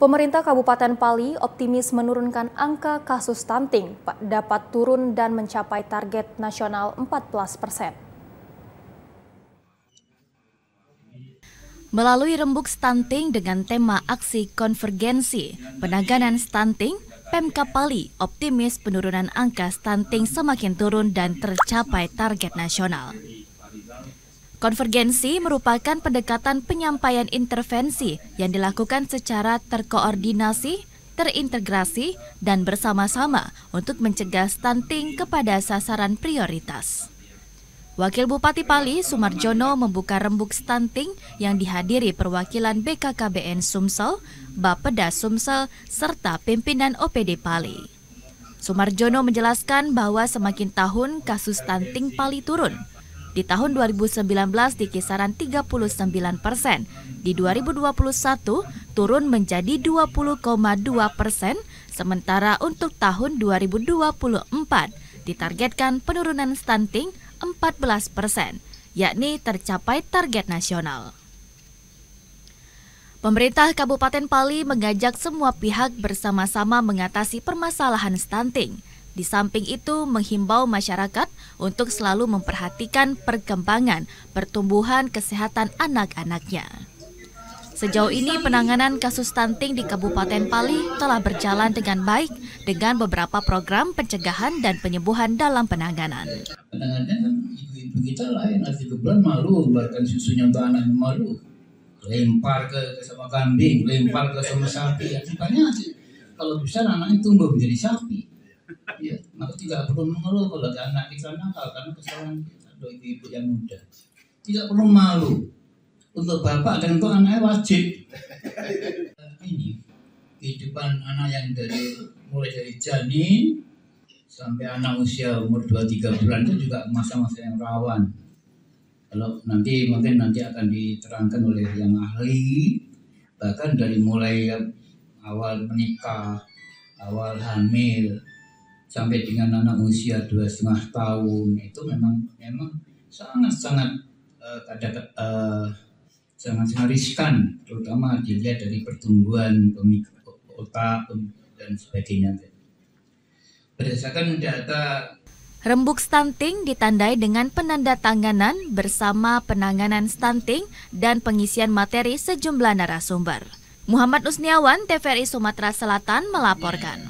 Pemerintah Kabupaten Pali optimis menurunkan angka kasus stunting dapat turun dan mencapai target nasional 14%. Melalui rembuk stunting dengan tema aksi konvergensi penanganan stunting, Pemkab Pali optimis penurunan angka stunting semakin turun dan tercapai target nasional. Konvergensi merupakan pendekatan penyampaian intervensi yang dilakukan secara terkoordinasi, terintegrasi, dan bersama-sama untuk mencegah stunting kepada sasaran prioritas. Wakil Bupati Pali, Sumarjono, membuka rembuk stunting yang dihadiri perwakilan BKKBN Sumsel, Bapeda Sumsel, serta pimpinan OPD Pali. Sumarjono menjelaskan bahwa semakin tahun kasus stunting Pali turun. Di tahun 2019 di kisaran 39%, di 2021 turun menjadi 20,2%, sementara untuk tahun 2024 ditargetkan penurunan stunting 14%, yakni tercapai target nasional. Pemerintah Kabupaten Pali mengajak semua pihak bersama-sama mengatasi permasalahan stunting. Di samping itu, menghimbau masyarakat untuk selalu memperhatikan perkembangan pertumbuhan kesehatan anak-anaknya. Sejauh ini, penanganan kasus stunting di Kabupaten Pali telah berjalan dengan baik dengan beberapa program pencegahan dan penyembuhan dalam penanganan. Penanganannya kan ibu-ibu kita lah yang nanti kebetulan malu, bahkan susunya untuk anak malu. Lempar ke sama kambing, lempar ke sama sapi. Akibatnya kalau bisa anaknya tumbuh menjadi sapi. Ya, maka tidak perlu mengeluh kalau ada anak kita nakal karena kesalahan kita, ibu-ibu yang muda. Tidak perlu malu. Untuk bapak dan untuk anaknya wajib. Ini kehidupan anak yang mulai dari janin sampai anak usia umur 2-3 bulan itu juga masa-masa yang rawan. Kalau mungkin nanti akan diterangkan oleh yang ahli, bahkan dari mulai awal menikah, awal hamil, sampai dengan anak usia 2,5 tahun itu memang sangat riskan, terutama dilihat dari pertumbuhan otak dan sebagainya. Berdasarkan data, rembuk stunting ditandai dengan penandatanganan bersama penanganan stunting dan pengisian materi sejumlah narasumber. Muhammad Usniawan, TVRI Sumatera Selatan melaporkan.